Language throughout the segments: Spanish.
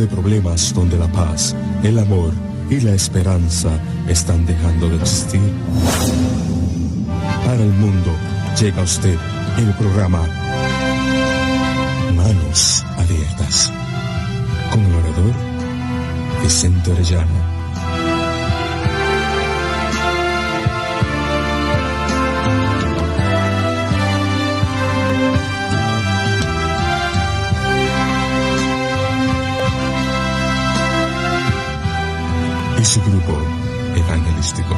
de problemas donde la paz, el amor y la esperanza están dejando de existir. Para el mundo llega a usted el programa Manos Abiertas, con el orador Vicente Orellana. Y su grupo evangelístico.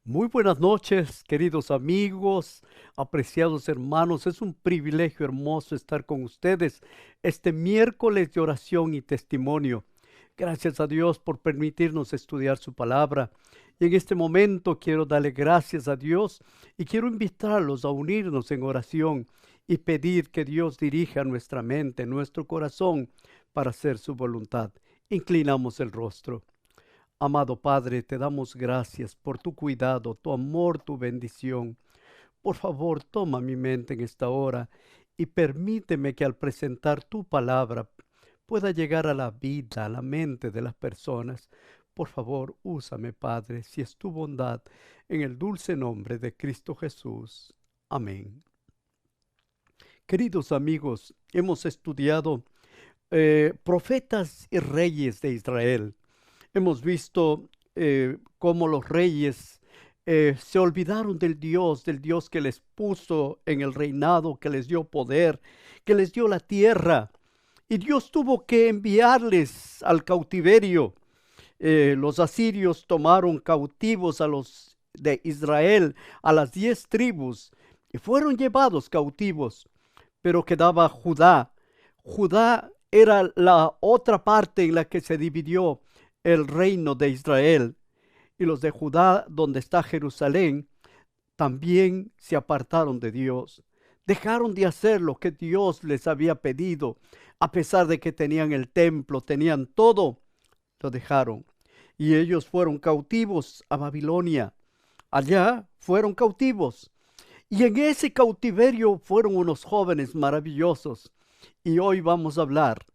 Muy buenas noches, queridos amigos, apreciados hermanos. Es un privilegio hermoso estar con ustedes este miércoles de oración y testimonio. Gracias a Dios por permitirnos estudiar su palabra. Y en este momento quiero darle gracias a Dios y quiero invitarlos a unirnos en oración y pedir que Dios dirija nuestra mente, nuestro corazón para hacer su voluntad. Inclinamos el rostro. Amado Padre, te damos gracias por tu cuidado, tu amor, tu bendición. Por favor, toma mi mente en esta hora y permíteme que al presentar tu palabra pueda llegar a la vida, a la mente de las personas. Por favor, úsame, Padre, si es tu bondad, en el dulce nombre de Cristo Jesús. Amén. Queridos amigos, hemos estudiado profetas y reyes de Israel. Hemos visto cómo los reyes se olvidaron del Dios que les puso en el reinado, que les dio poder, que les dio la tierra. Y Dios tuvo que enviarles al cautiverio. Los asirios tomaron cautivos a los de Israel, a las 10 tribus, y fueron llevados cautivos. Pero quedaba Judá. Judá era la otra parte en la que se dividió el reino de Israel. Y los de Judá, donde está Jerusalén, también se apartaron de Dios. Dejaron de hacer lo que Dios les había pedido, a pesar de que tenían el templo, tenían todo, lo dejaron. Y ellos fueron cautivos a Babilonia. Allá fueron cautivos. Y en ese cautiverio fueron unos jóvenes maravillosos. Y hoy vamos a hablar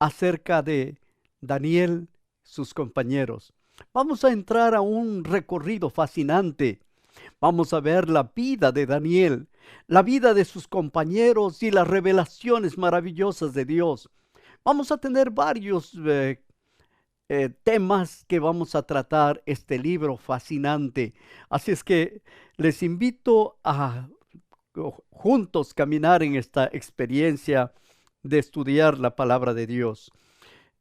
acerca de Daniel, sus compañeros. Vamos a entrar a un recorrido fascinante. Vamos a ver la vida de Daniel, la vida de sus compañeros y las revelaciones maravillosas de Dios. Vamos a tener varios temas que vamos a tratar este libro fascinante. Así es que les invito a juntos caminar en esta experiencia de estudiar la palabra de Dios.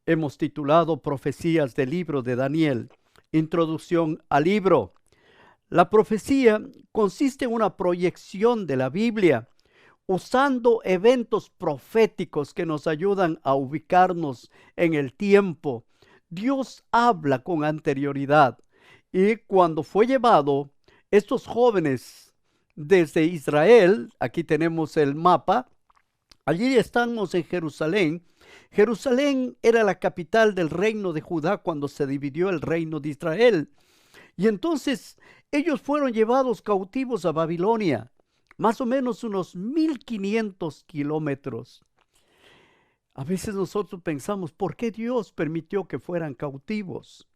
Hemos titulado Profecías del libro de Daniel, Introducción al libro. La profecía consiste en una proyección de la Biblia, usando eventos proféticos que nos ayudan a ubicarnos en el tiempo. Dios habla con anterioridad y cuando fue llevado estos jóvenes desde Israel, aquí tenemos el mapa, allí estamos en Jerusalén. Jerusalén era la capital del reino de Judá cuando se dividió el reino de Israel. Y entonces ellos fueron llevados cautivos a Babilonia, más o menos unos 1500 kilómetros. A veces nosotros pensamos, ¿por qué Dios permitió que fueran cautivos?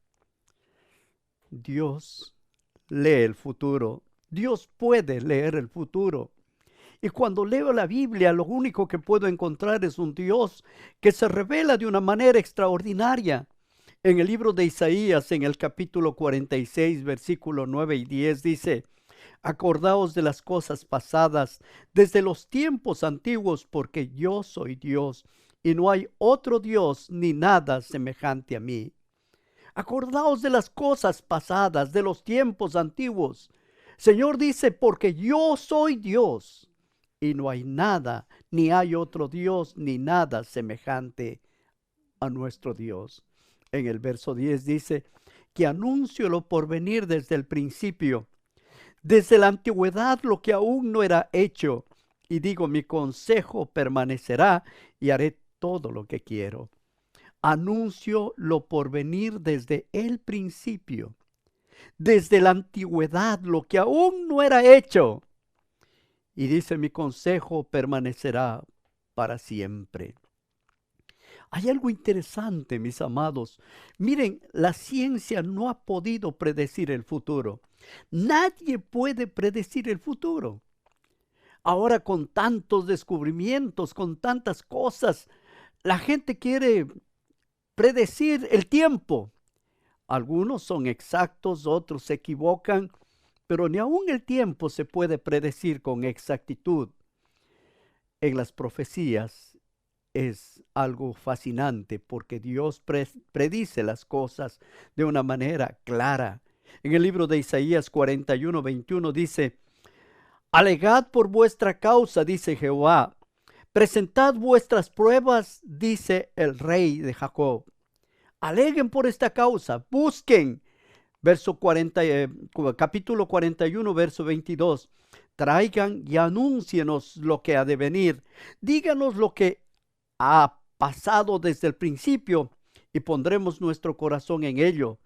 Dios lee el futuro. Dios puede leer el futuro. Y cuando leo la Biblia, lo único que puedo encontrar es un Dios que se revela de una manera extraordinaria. En el libro de Isaías, en el capítulo 46, versículo 9 y 10, dice: Acordaos de las cosas pasadas desde los tiempos antiguos, porque yo soy Dios, y no hay otro Dios ni nada semejante a mí. Acordaos de las cosas pasadas, de los tiempos antiguos. Señor dice, porque yo soy Dios, y no hay nada, ni hay otro Dios, ni nada semejante a nuestro Dios. En el verso 10 dice, que anuncio lo por venir desde el principio, desde la antigüedad lo que aún no era hecho, y digo, mi consejo permanecerá y haré todo lo que quiero. Anuncio lo por venir desde el principio, desde la antigüedad lo que aún no era hecho, y dice, mi consejo permanecerá para siempre. Hay algo interesante, mis amados. Miren, la ciencia no ha podido predecir el futuro. Nadie puede predecir el futuro. Ahora con tantos descubrimientos, con tantas cosas, la gente quiere predecir el tiempo. Algunos son exactos, otros se equivocan, pero ni aun el tiempo se puede predecir con exactitud. En las profecías es algo fascinante porque Dios predice las cosas de una manera clara. En el libro de Isaías 41:21 dice, alegad por vuestra causa, dice Jehová. Presentad vuestras pruebas, dice el Rey de Jacob. Aleguen por esta causa, busquen. Capítulo 41, verso 22. Traigan y anúncienos lo que ha de venir. Díganos lo que ha pasado desde el principio y pondremos nuestro corazón en ello.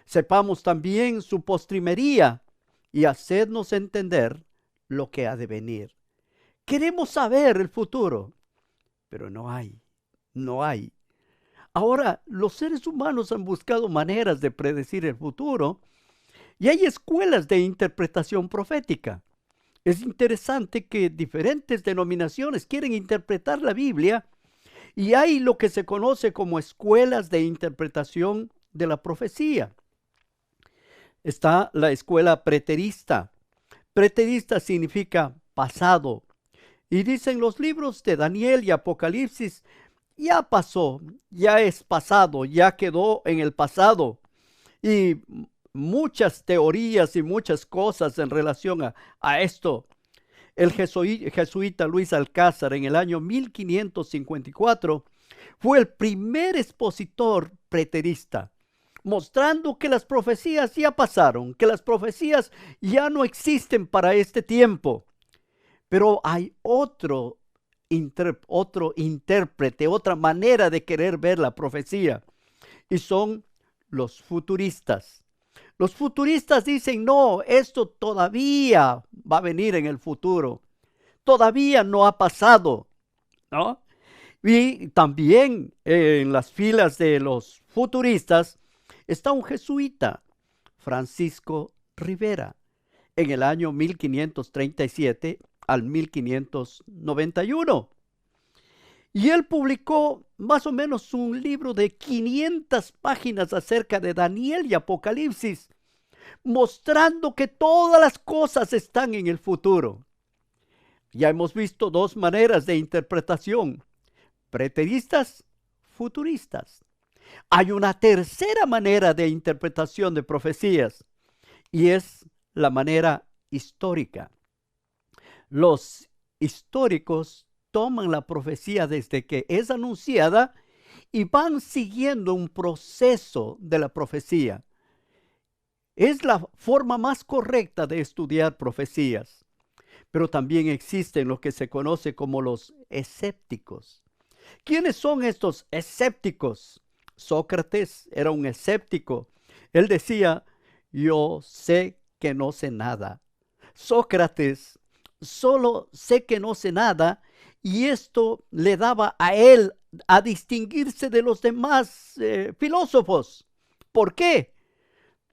Sepamos también su postrimería y hacednos entender lo que ha de venir. Queremos saber el futuro, pero no hay. Ahora, los seres humanos han buscado maneras de predecir el futuro y hay escuelas de interpretación profética. Es interesante que diferentes denominaciones quieren interpretar la Biblia y hay lo que se conoce como escuelas de interpretación de la profecía. Está la escuela preterista. Preterista significa pasado. Y dicen los libros de Daniel y Apocalipsis, ya pasó, ya es pasado, ya quedó en el pasado. Y muchas teorías y muchas cosas en relación a esto. El jesuita Luis Alcázar en el año 1554 fue el primer expositor preterista, mostrando que las profecías ya pasaron, que las profecías ya no existen para este tiempo. Pero hay otro intérprete, otra manera de querer ver la profecía, y son los futuristas. Los futuristas dicen, no, esto todavía va a venir en el futuro, todavía no ha pasado, ¿no? Y también en las filas de los futuristas está un jesuita, Francisco Rivera, en el año 1537 al 1591. Y él publicó más o menos un libro de 500 páginas acerca de Daniel y Apocalipsis, mostrando que todas las cosas están en el futuro. Ya hemos visto dos maneras de interpretación, preteristas, futuristas. Hay una tercera manera de interpretación de profecías y es la manera histórica. Los históricos toman la profecía desde que es anunciada y van siguiendo un proceso de la profecía. Es la forma más correcta de estudiar profecías. Pero también existen lo que se conoce como los escépticos. ¿Quiénes son estos escépticos? Sócrates era un escéptico. Él decía, yo sé que no sé nada. Sócrates, solo sé que no sé nada, y esto le daba a él a distinguirse de los demás filósofos. ¿Por qué?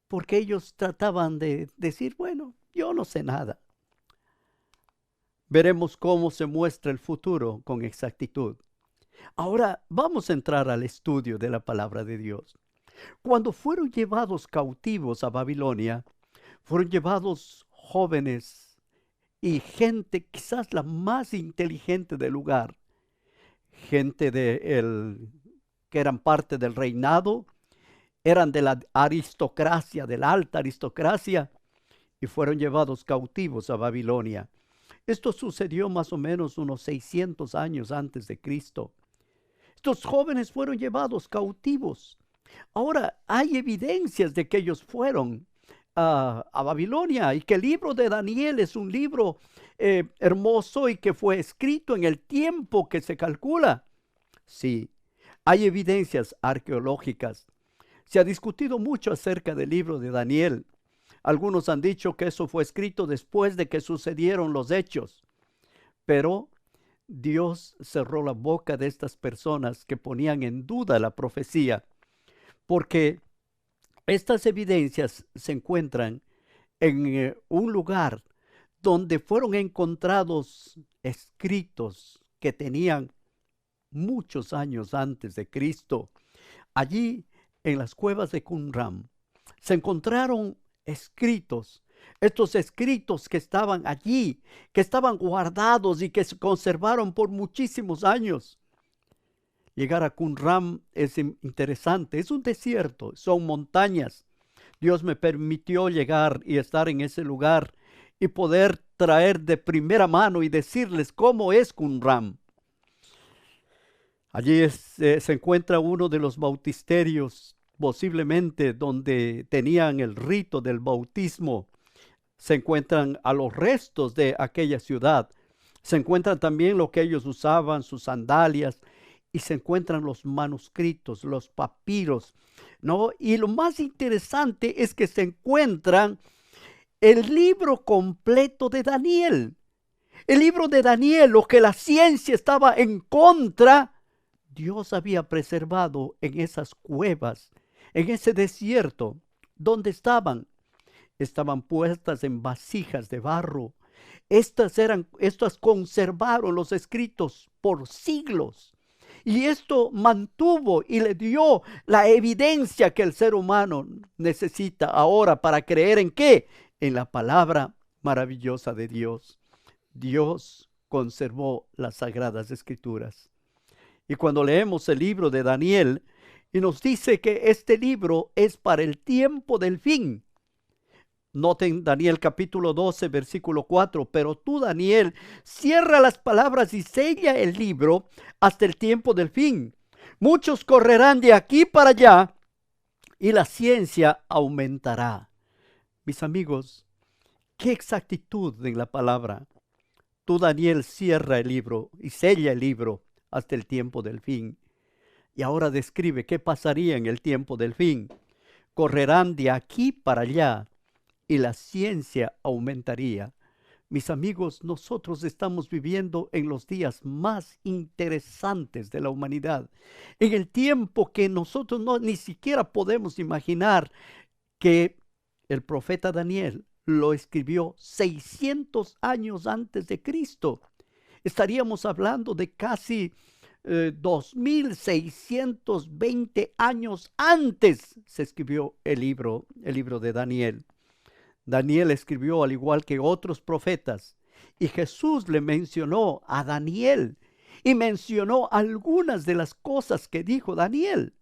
Porque ellos trataban de decir, bueno, yo no sé nada. Veremos cómo se muestra el futuro con exactitud. Ahora vamos a entrar al estudio de la palabra de Dios. Cuando fueron llevados cautivos a Babilonia, fueron llevados jóvenes y gente quizás la más inteligente del lugar, gente que eran parte del reinado, eran de la aristocracia, de la alta aristocracia, y fueron llevados cautivos a Babilonia. Esto sucedió más o menos unos 600 años antes de Cristo. Estos jóvenes fueron llevados cautivos. Ahora, hay evidencias de que ellos fueron a Babilonia y que el libro de Daniel es un libro hermoso y que fue escrito en el tiempo que se calcula. Sí, hay evidencias arqueológicas. Se ha discutido mucho acerca del libro de Daniel. Algunos han dicho que eso fue escrito después de que sucedieron los hechos. Pero Dios cerró la boca de estas personas que ponían en duda la profecía, porque estas evidencias se encuentran en un lugar donde fueron encontrados escritos que tenían muchos años antes de Cristo. Allí, en las cuevas de Qumran, se encontraron escritos. Estos escritos que estaban allí, que estaban guardados y que se conservaron por muchísimos años. Llegar a Qumran es interesante. Es un desierto, son montañas Dios me permitió llegar y estar en ese lugar y poder traer de primera mano y decirles cómo es Qumran. Allí se encuentra uno de los bautisterios, posiblemente donde tenían el rito del bautismo. Se encuentran a los restos de aquella ciudad. Se encuentran también lo que ellos usaban, sus sandalias, y se encuentran los manuscritos, los papiros, ¿no? Y lo más interesante es que se encuentran el libro completo de Daniel. El libro de Daniel, lo que la ciencia estaba en contra, Dios había preservado en esas cuevas, en ese desierto. ¿Dónde estaban? Estaban puestas en vasijas de barro. Estas conservaron los escritos por siglos. Y esto mantuvo y le dio la evidencia que el ser humano necesita ahora para creer en qué, en la palabra maravillosa de Dios. Dios conservó las sagradas escrituras. Y cuando leemos el libro de Daniel, y nos dice que este libro es para el tiempo del fin. Noten Daniel capítulo 12, versículo 4. Pero tú, Daniel, cierra las palabras y sella el libro hasta el tiempo del fin. Muchos correrán de aquí para allá y la ciencia aumentará. Mis amigos, qué exactitud en la palabra. Tú, Daniel, cierra el libro y sella el libro hasta el tiempo del fin. Y ahora describe qué pasaría en el tiempo del fin. Correrán de aquí para allá y la ciencia aumentaría. Mis amigos, nosotros estamos viviendo en los días más interesantes de la humanidad, en el tiempo que nosotros ni siquiera podemos imaginar, que el profeta Daniel lo escribió 600 años antes de Cristo. Estaríamos hablando de casi 2620 años antes se escribió el libro de Daniel. Daniel escribió al igual que otros profetas, y Jesús le mencionó a Daniel y mencionó algunas de las cosas que dijo Daniel.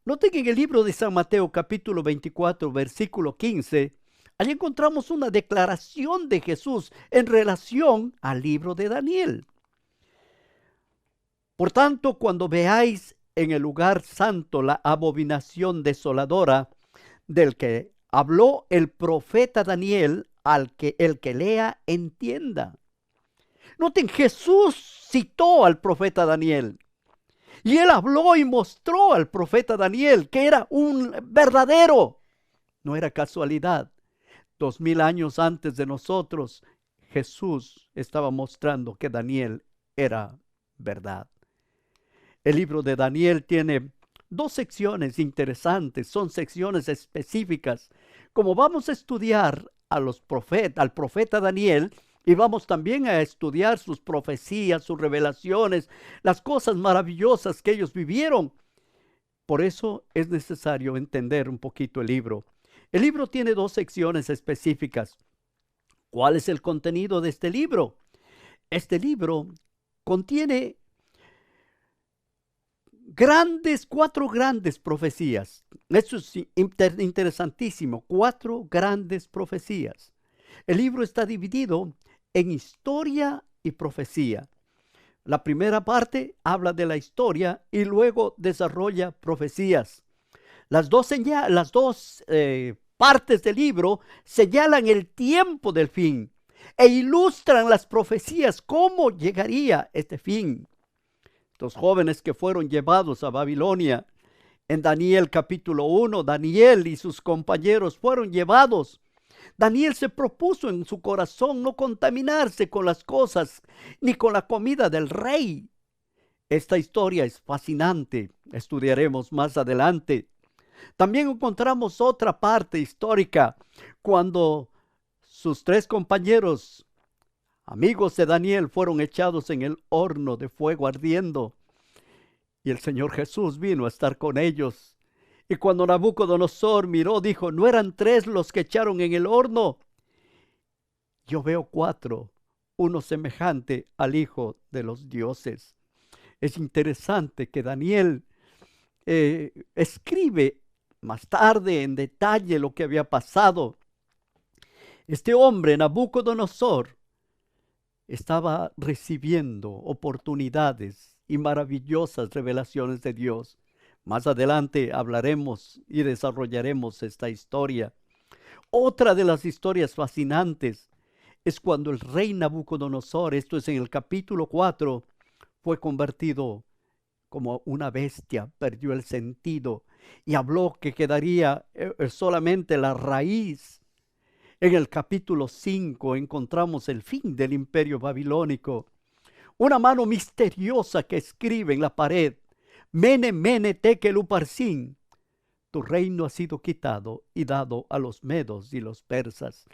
Noten que en el libro de San Mateo capítulo 24 versículo 15, allí encontramos una declaración de Jesús en relación al libro de Daniel. Por tanto, cuando veáis en el lugar santo la abominación desoladora del que habló el profeta Daniel, el que lea entienda. Noten, Jesús citó al profeta Daniel. Y él habló y mostró al profeta Daniel que era un verdadero. No era casualidad. 2000 años antes de nosotros, Jesús estaba mostrando que Daniel era verdad. El libro de Daniel tiene dos secciones interesantes, son secciones específicas. Como vamos a estudiar al profeta Daniel, y vamos también a estudiar sus profecías, sus revelaciones, las cosas maravillosas que ellos vivieron. Por eso es necesario entender un poquito el libro. El libro tiene dos secciones específicas. ¿Cuál es el contenido de este libro? Este libro contiene cuatro grandes profecías. Esto es interesantísimo. 4 grandes profecías. El libro está dividido en historia y profecía. La primera parte habla de la historia y luego desarrolla profecías. Las dos partes del libro señalan el tiempo del fin e ilustran las profecías, cómo llegaría este fin. Los jóvenes que fueron llevados a Babilonia, en Daniel capítulo 1, Daniel y sus compañeros fueron llevados. Daniel se propuso en su corazón no contaminarse con las cosas ni con la comida del rey. Esta historia es fascinante, estudiaremos más adelante. También encontramos otra parte histórica, cuando sus 3 compañeros, amigos de Daniel, fueron echados en el horno de fuego ardiendo. Y el Señor Jesús vino a estar con ellos. Y cuando Nabucodonosor miró, dijo, ¿no eran 3 los que echaron en el horno? Yo veo 4, uno semejante al Hijo de los dioses. Es interesante que Daniel escribe más tarde en detalle lo que había pasado. Este hombre, Nabucodonosor, estaba recibiendo oportunidades y maravillosas revelaciones de Dios. Más adelante hablaremos y desarrollaremos esta historia. Otra de las historias fascinantes es cuando el rey Nabucodonosor, esto es en el capítulo 4, fue convertido como una bestia, perdió el sentido y habló que quedaría solamente la raíz. En el capítulo 5 encontramos el fin del imperio babilónico. Una mano misteriosa que escribe en la pared: Mene, mene, tekel uparsin. Tu reino ha sido quitado y dado a los medos y los persas.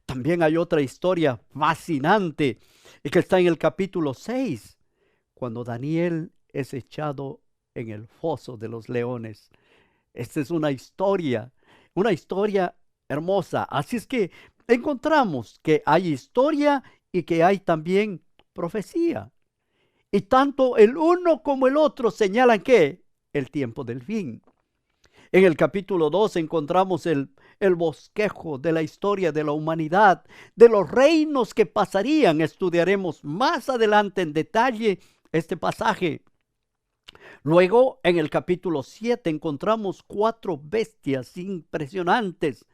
También hay otra historia fascinante que está en el capítulo 6, cuando Daniel es echado en el foso de los leones. Esta es una historia hermosa. Así es que encontramos que hay historia y que hay también profecía. Y tanto el uno como el otro señalan que el tiempo del fin. En el capítulo 2 encontramos el bosquejo de la historia de la humanidad, de los reinos que pasarían. Estudiaremos más adelante en detalle este pasaje. Luego, en el capítulo 7 encontramos 4 bestias impresionantes: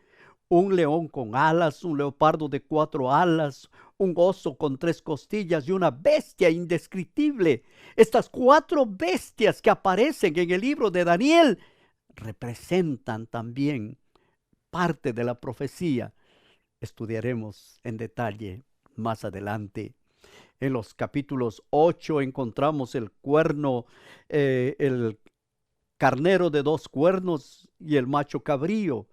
un león con alas, un leopardo de 4 alas, un oso con 3 costillas y una bestia indescriptible. Estas 4 bestias que aparecen en el libro de Daniel representan también parte de la profecía. Estudiaremos en detalle más adelante. En los capítulos 8 encontramos el cuerno, el carnero de 2 cuernos y el macho cabrío.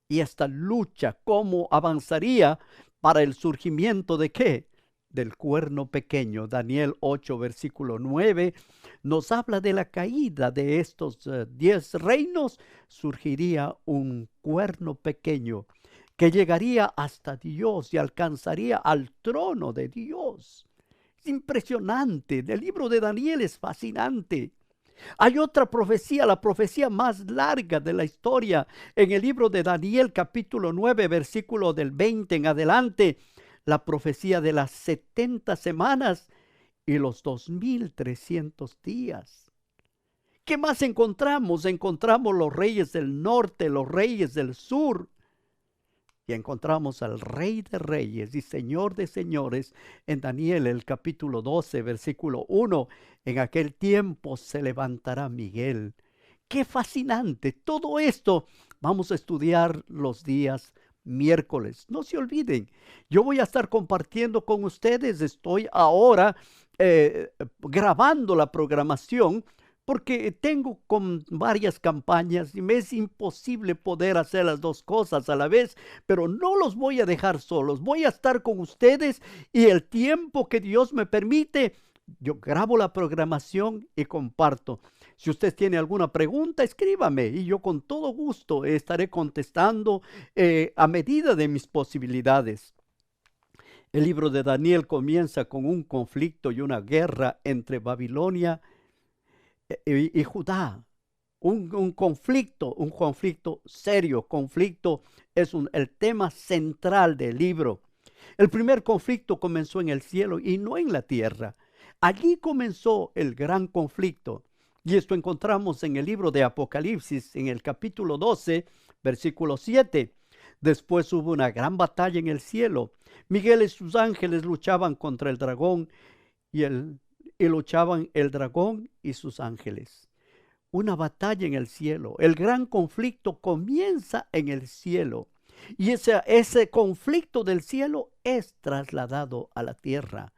Y esta lucha, cómo avanzaría para el surgimiento de ¿qué? Del cuerno pequeño. Daniel 8, versículo 9, nos habla de la caída de estos 10 reinos. Surgiría un cuerno pequeño que llegaría hasta Dios y alcanzaría al trono de Dios. Es impresionante. El libro de Daniel es fascinante. Hay otra profecía, la profecía más larga de la historia, en el libro de Daniel capítulo 9, versículo del 20 en adelante, la profecía de las 70 semanas y los 2300 días. ¿Qué más encontramos? Encontramos los reyes del norte, los reyes del sur, y encontramos al Rey de Reyes y Señor de Señores en Daniel el capítulo 12, versículo 1. En aquel tiempo se levantará Miguel. ¡Qué fascinante! Todo esto vamos a estudiar los días miércoles. No se olviden, yo voy a estar compartiendo con ustedes. Estoy ahora grabando la programación, porque tengo con varias campañas y me es imposible poder hacer las 2 cosas a la vez, pero no los voy a dejar solos. Voy a estar con ustedes y el tiempo que Dios me permite, yo grabo la programación y comparto. Si usted tiene alguna pregunta, escríbame y yo con todo gusto estaré contestando a medida de mis posibilidades. El libro de Daniel comienza con un conflicto y una guerra entre Babilonia y Judá. Un conflicto serio. Conflicto es el tema central del libro. El primer conflicto comenzó en el cielo y no en la tierra. Allí comenzó el gran conflicto. Y esto encontramos en el libro de Apocalipsis, en el capítulo 12, versículo 7. Después hubo una gran batalla en el cielo. Miguel y sus ángeles luchaban contra el dragón y luchaban el dragón y sus ángeles. Una batalla en el cielo. El gran conflicto comienza en el cielo. Y ese conflicto del cielo es trasladado a la tierra.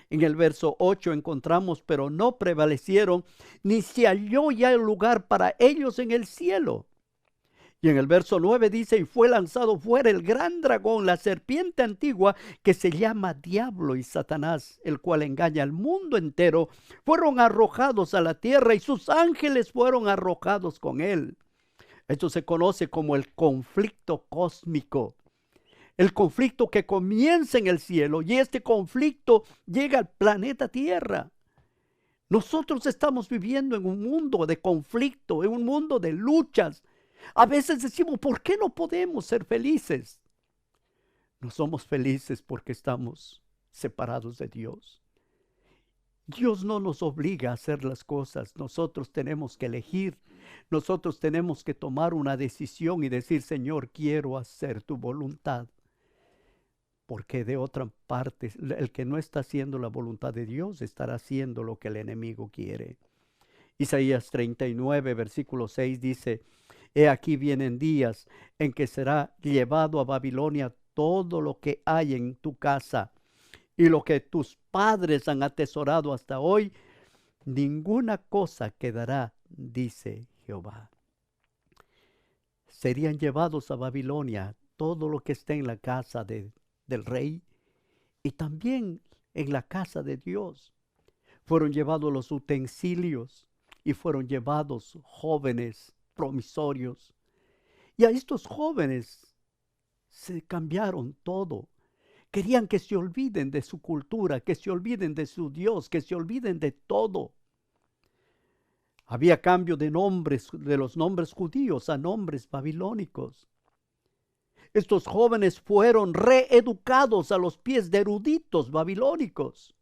En el verso 8 encontramos: pero no prevalecieron, ni se halló ya el lugar para ellos en el cielo. Y en el verso 9 dice: y fue lanzado fuera el gran dragón, la serpiente antigua, que se llama Diablo y Satanás, el cual engaña al mundo entero. Fueron arrojados a la tierra y sus ángeles fueron arrojados con él. Esto se conoce como el conflicto cósmico. El conflicto que comienza en el cielo y este conflicto llega al planeta Tierra. Nosotros estamos viviendo en un mundo de conflicto, en un mundo de luchas. A veces decimos, ¿por qué no podemos ser felices? No somos felices porque estamos separados de Dios. Dios no nos obliga a hacer las cosas, nosotros tenemos que elegir, nosotros tenemos que tomar una decisión y decir, Señor, quiero hacer tu voluntad. Porque de otra parte, el que no está haciendo la voluntad de Dios estará haciendo lo que el enemigo quiere. Isaías 39, versículo 6 dice, he aquí vienen días en que será llevado a Babilonia todo lo que hay en tu casa y lo que tus padres han atesorado hasta hoy, ninguna cosa quedará, dice Jehová. Serían llevados a Babilonia todo lo que está en la casa del rey y también en la casa de Dios. Fueron llevados los utensilios y fueron llevados jóvenes promisorios. Y a estos jóvenes se cambiaron todo. Querían que se olviden de su cultura, que se olviden de su Dios, que se olviden de todo. Había cambio de nombres, de los nombres judíos a nombres babilónicos. Estos jóvenes fueron reeducados a los pies de eruditos babilónicos.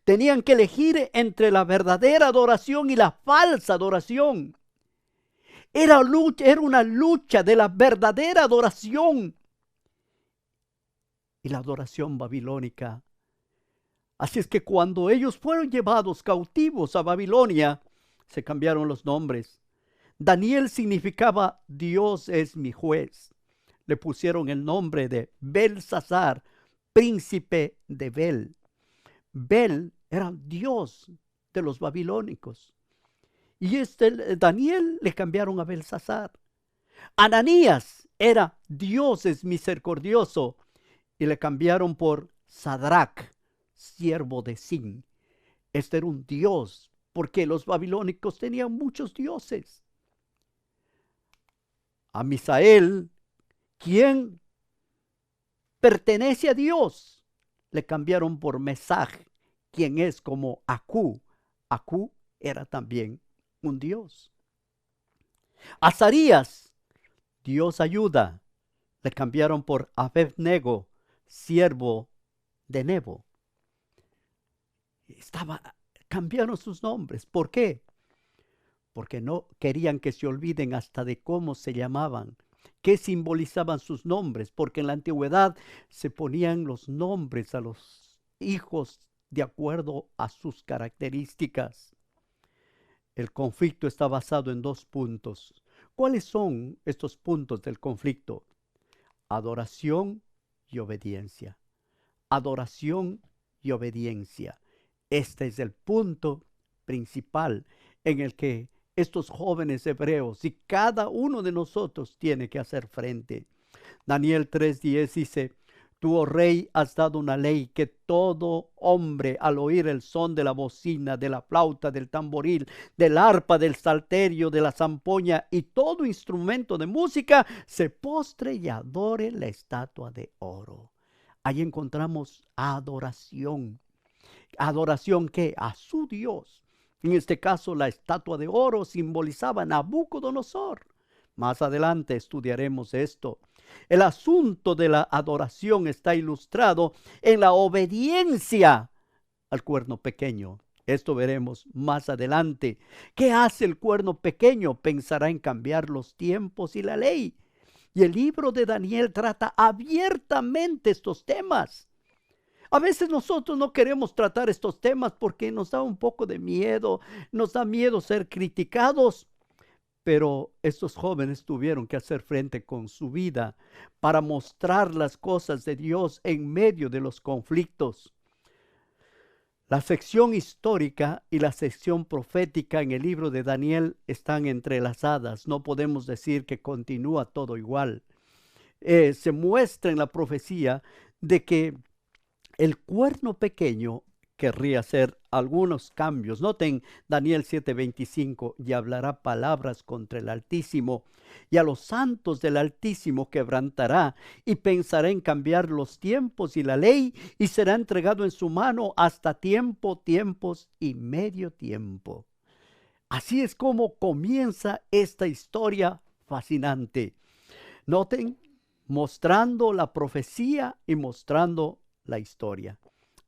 Tenían que elegir entre la verdadera adoración y la falsa adoración. Era una lucha de la verdadera adoración y la adoración babilónica. Así es que cuando ellos fueron llevados cautivos a Babilonia, se cambiaron los nombres. Daniel significaba Dios es mi juez. Le pusieron el nombre de Belsasar, príncipe de Bel. Bel era Dios de los babilónicos. Y Daniel le cambiaron a Belsasar. Ananías era Dios es misericordioso y le cambiaron por Sadrach, siervo de Sin. Este era un dios porque los babilónicos tenían muchos dioses. A Misael, quien pertenece a Dios, le cambiaron por Mesach, quien es como Acú. Acú era también un dios. Azarías, Dios ayuda, le cambiaron por Abednego, siervo de Nebo. Cambiaron sus nombres. ¿Por qué? Porque no querían que se olviden hasta de cómo se llamaban, qué simbolizaban sus nombres, porque en la antigüedad se ponían los nombres a los hijos de acuerdo a sus características. El conflicto está basado en 2 puntos. ¿Cuáles son estos puntos del conflicto? Adoración y obediencia. Adoración y obediencia. Este es el punto principal en el que estos jóvenes hebreos y cada uno de nosotros tiene que hacer frente. Daniel 3:10 dice, tú, oh rey, has dado una ley que todo hombre al oír el son de la bocina, de la flauta, del tamboril, del arpa, del salterio, de la zampoña y todo instrumento de música, se postre y adore la estatua de oro. Ahí encontramos adoración. Adoración que a su Dios. En este caso, la estatua de oro simbolizaba a Nabucodonosor. Más adelante estudiaremos esto. El asunto de la adoración está ilustrado en la obediencia al cuerno pequeño. Esto veremos más adelante. ¿Qué hace el cuerno pequeño? Pensará en cambiar los tiempos y la ley. Y el libro de Daniel trata abiertamente estos temas. A veces nosotros no queremos tratar estos temas porque nos da un poco de miedo, nos da miedo ser criticados. Pero estos jóvenes tuvieron que hacer frente con su vida para mostrar las cosas de Dios en medio de los conflictos. La sección histórica y la sección profética en el libro de Daniel están entrelazadas. No podemos decir que continúa todo igual. Se muestra en la profecía de que el cuerno pequeño querría hacer algunos cambios. Noten Daniel 7:25, y hablará palabras contra el Altísimo, y a los santos del Altísimo quebrantará, y pensará en cambiar los tiempos y la ley, y será entregado en su mano hasta tiempos y medio tiempo. Así es como comienza esta historia fascinante. Noten, mostrando la profecía y mostrando la historia.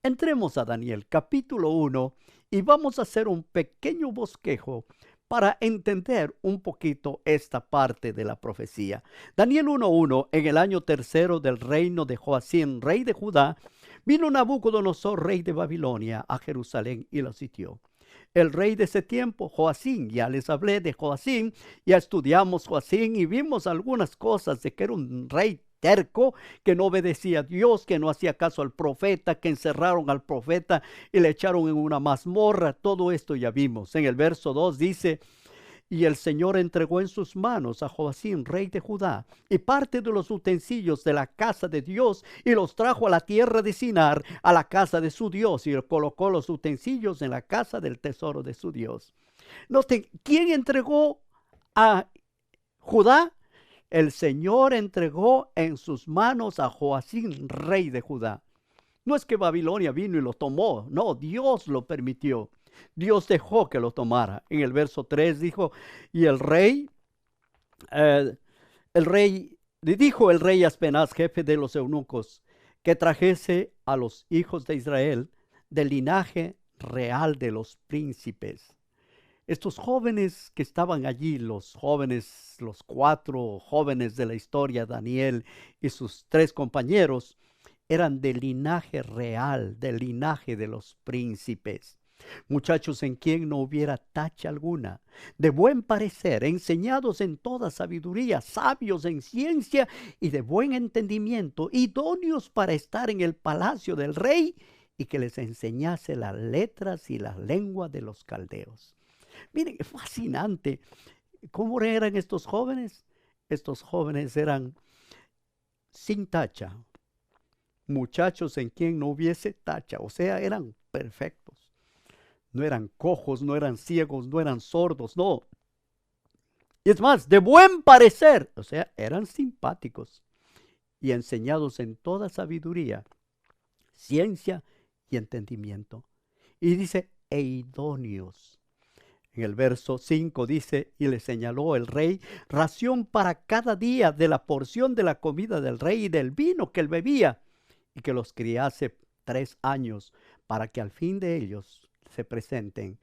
Entremos a Daniel capítulo 1 y vamos a hacer un pequeño bosquejo para entender un poquito esta parte de la profecía. Daniel 1:1, en el año tercero del reino de Joacim, rey de Judá, vino Nabucodonosor, rey de Babilonia, a Jerusalén y la sitió. El rey de ese tiempo, Joacim, ya les hablé de Joacim, ya estudiamos Joacim y vimos algunas cosas de que era un rey terco, que no obedecía a Dios, que no hacía caso al profeta, que encerraron al profeta y le echaron en una mazmorra. Todo esto ya vimos. En el verso 2 dice: y el Señor entregó en sus manos a Joacim, rey de Judá, y parte de los utensilios de la casa de Dios, y los trajo a la tierra de Sinar, a la casa de su Dios, y colocó los utensilios en la casa del tesoro de su Dios. Noten, ¿quién entregó a Judá? El Señor entregó en sus manos a Joacim, rey de Judá. No es que Babilonia vino y lo tomó, no, Dios lo permitió. Dios dejó que lo tomara. En el verso 3 dijo, y le dijo el rey Aspenaz, jefe de los eunucos, que trajese a los hijos de Israel del linaje real de los príncipes. Estos jóvenes que estaban allí, los jóvenes, los 4 jóvenes de la historia, Daniel y sus 3 compañeros, eran del linaje real, del linaje de los príncipes. Muchachos en quien no hubiera tacha alguna, de buen parecer, enseñados en toda sabiduría, sabios en ciencia y de buen entendimiento, idóneos para estar en el palacio del rey y que les enseñase las letras y la lengua de los caldeos. Miren, es fascinante. ¿Cómo eran estos jóvenes? Estos jóvenes eran sin tacha, muchachos en quien no hubiese tacha, o sea, eran perfectos. No eran cojos, no eran ciegos, no eran sordos, no. Y es más, de buen parecer, o sea, eran simpáticos y enseñados en toda sabiduría, ciencia y entendimiento. Y dice, e idóneos. En el verso 5 dice, y le señaló el rey ración para cada día de la porción de la comida del rey y del vino que él bebía, y que los criase 3 años, para que al fin de ellos se presenten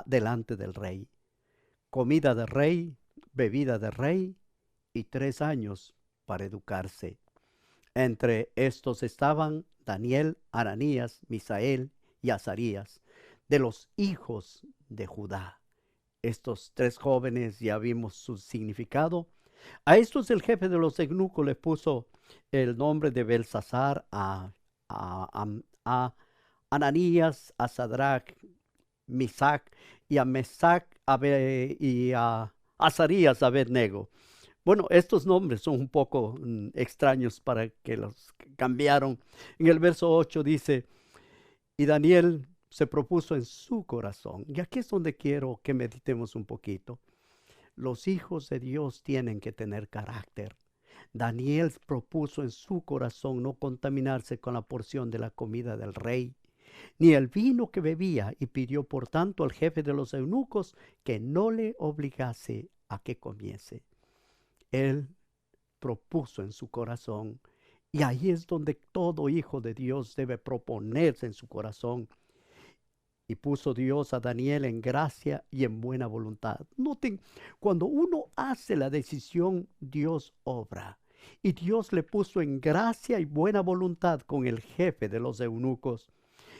delante del rey. Comida de rey, bebida de rey, y 3 años para educarse. Entre estos estaban Daniel, Ananías, Misael y Azarías, de los hijos de Judá. Estos 3 jóvenes ya vimos su significado. A estos el jefe de los eunucos le puso el nombre de Belsasar, a Ananías, a Sadrach, Misac, y a Mesac y a Azarías, Abednego. Bueno, estos nombres son un poco extraños para que los cambiaron. En el verso 8 dice, y Daniel se propuso en su corazón. Y aquí es donde quiero que meditemos un poquito. Los hijos de Dios tienen que tener carácter. Daniel propuso en su corazón no contaminarse con la porción de la comida del rey, ni el vino que bebía, y pidió por tanto al jefe de los eunucos que no le obligase a que comiese. Él propuso en su corazón, y ahí es donde todo hijo de Dios debe proponerse en su corazón. Y puso Dios a Daniel en gracia y en buena voluntad. Noten, cuando uno hace la decisión, Dios obra. Y Dios le puso en gracia y buena voluntad con el jefe de los eunucos.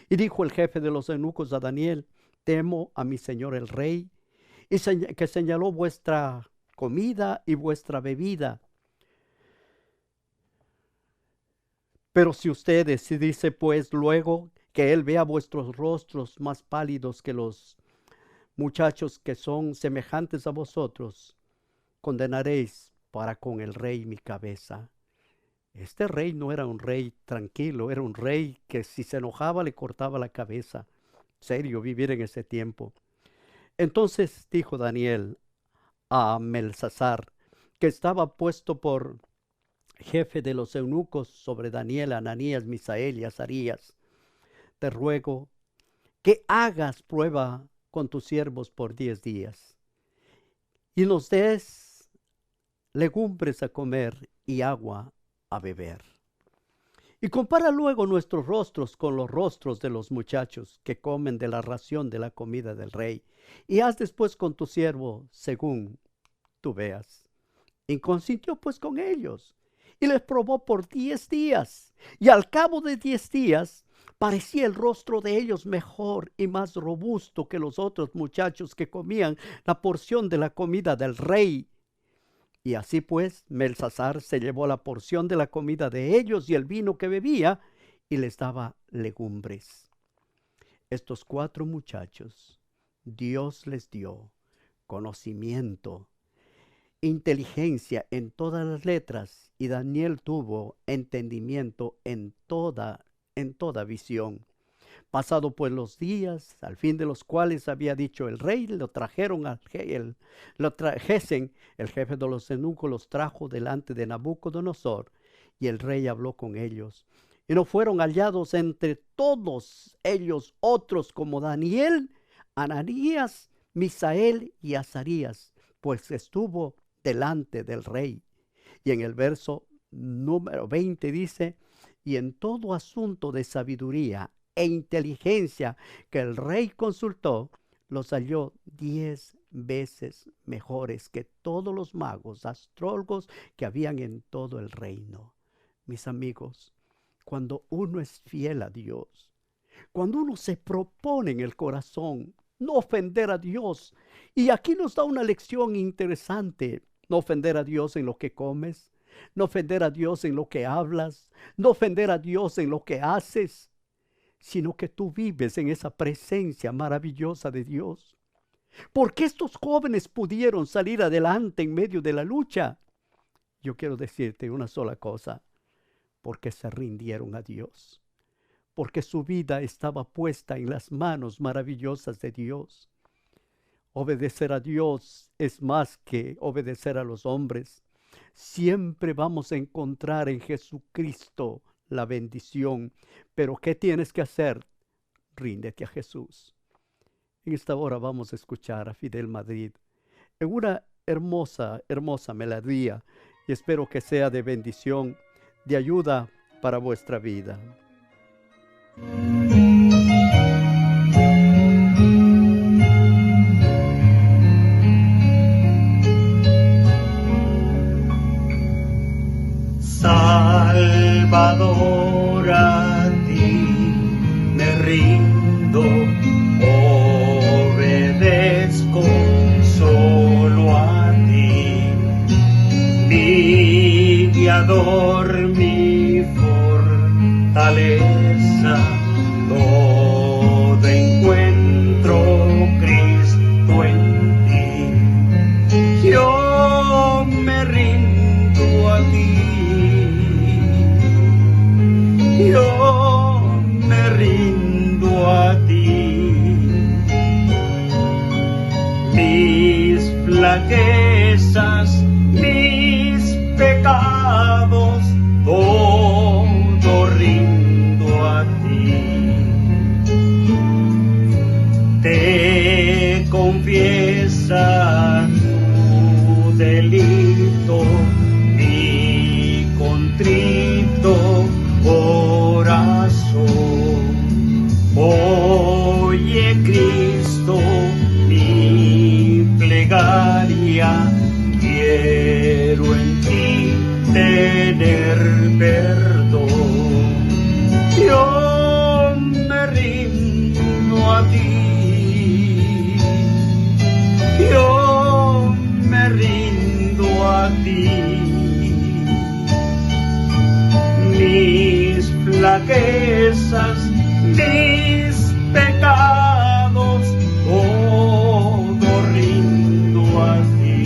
Y dijo el jefe de los eunucos a Daniel, temo a mi señor el rey, y que señaló vuestra comida y vuestra bebida. Pero si ustedes, si dice pues luego que él vea vuestros rostros más pálidos que los muchachos que son semejantes a vosotros, condenaréis para con el rey mi cabeza. Este rey no era un rey tranquilo, era un rey que si se enojaba le cortaba la cabeza. Serio, vivir en ese tiempo. Entonces dijo Daniel a Belsasar, que estaba puesto por jefe de los eunucos sobre Daniel, Ananías, Misael y Azarías, te ruego que hagas prueba con tus siervos por 10 días y nos des legumbres a comer y agua a beber. Y compara luego nuestros rostros con los rostros de los muchachos que comen de la ración de la comida del rey, y haz después con tu siervo según tú veas. Y consintió pues con ellos, y les probó por 10 días, y al cabo de 10 días parecía el rostro de ellos mejor y más robusto que los otros muchachos que comían la porción de la comida del rey. Y así pues, Belsasar se llevó la porción de la comida de ellos y el vino que bebía, y les daba legumbres. Estos 4 muchachos, Dios les dio conocimiento, inteligencia en todas las letras, y Daniel tuvo entendimiento en toda visión. Pasado pues los días, al fin de los cuales había dicho el rey, lo trajesen, el jefe de los eunucos los trajo delante de Nabucodonosor, y el rey habló con ellos. Y no fueron hallados entre todos ellos otros como Daniel, Ananías, Misael y Azarías, pues estuvo delante del rey. Y en el verso número 20 dice, y en todo asunto de sabiduría e inteligencia que el rey consultó, los halló 10 veces mejores que todos los magos, astrólogos que habían en todo el reino. Mis amigos, cuando uno es fiel a Dios, cuando uno se propone en el corazón no ofender a Dios, y aquí nos da una lección interesante: no ofender a Dios en lo que comes, no ofender a Dios en lo que hablas, no ofender a Dios en lo que haces, sino que tú vives en esa presencia maravillosa de Dios. ¿Por qué estos jóvenes pudieron salir adelante en medio de la lucha? Yo quiero decirte una sola cosa: porque se rindieron a Dios, porque su vida estaba puesta en las manos maravillosas de Dios. Obedecer a Dios es más que obedecer a los hombres. Siempre vamos a encontrar en Jesucristo la bendición. Pero ¿qué tienes que hacer? Ríndete a Jesús. En esta hora vamos a escuchar a Fidel Madrid en una hermosa melodía, y espero que sea de bendición, de ayuda para vuestra vida. Salvador, a ti me rindo, obedezco solo a ti, mi guiador, mi fortaleza, todo encuentro Cristo en ti. Yo me rindo a ti. Yo me rindo a ti. Mis flaquezas, mis pecados, todo rindo a ti. Te confiesa tu delito, mi contrito corazón. Oye, Cristo, mi plegaria, quiero en ti tener perdón. Yo me rindo a ti. Yo me rindo a ti. Mis flaquezas, mis pecados, todo rindo a ti.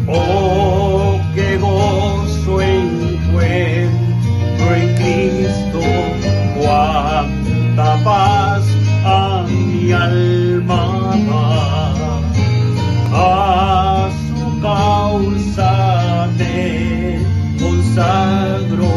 Oh, qué gozo encuentro en Cristo, cuánta paz a mi alma da. A su causa te consagro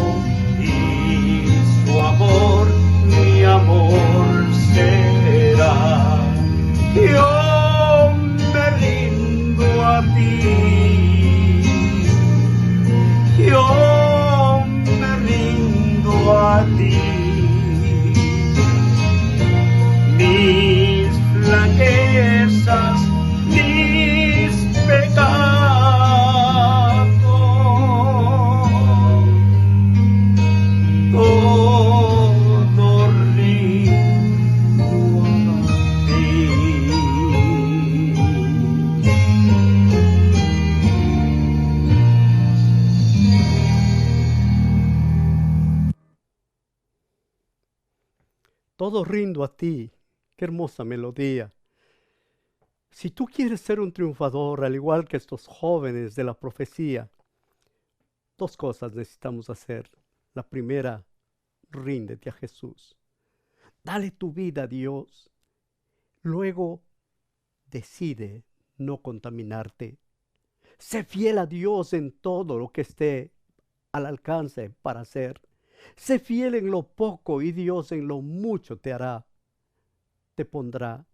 Todo rindo a ti. Qué hermosa melodía. Si tú quieres ser un triunfador, al igual que estos jóvenes de la profecía, dos cosas necesitamos hacer. La primera, ríndete a Jesús. Dale tu vida a Dios. Luego, decide no contaminarte. Sé fiel a Dios en todo lo que esté al alcance para hacer. Sé fiel en lo poco y Dios en lo mucho te hará, te pondrá.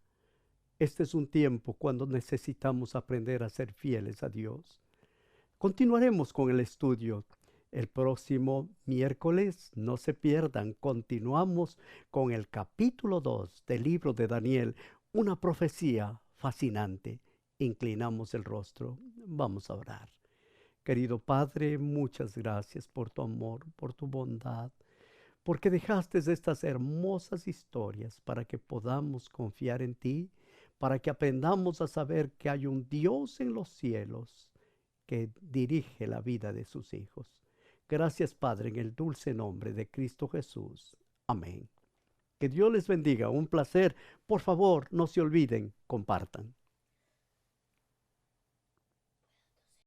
Este es un tiempo cuando necesitamos aprender a ser fieles a Dios. Continuaremos con el estudio el próximo miércoles. No se pierdan, continuamos con el capítulo 2 del libro de Daniel, una profecía fascinante. Inclinamos el rostro, vamos a orar. Querido Padre, muchas gracias por tu amor, por tu bondad, porque dejaste estas hermosas historias para que podamos confiar en ti, para que aprendamos a saber que hay un Dios en los cielos que dirige la vida de sus hijos. Gracias, Padre, en el dulce nombre de Cristo Jesús. Amén. Que Dios les bendiga. Un placer. Por favor, no se olviden, compartan.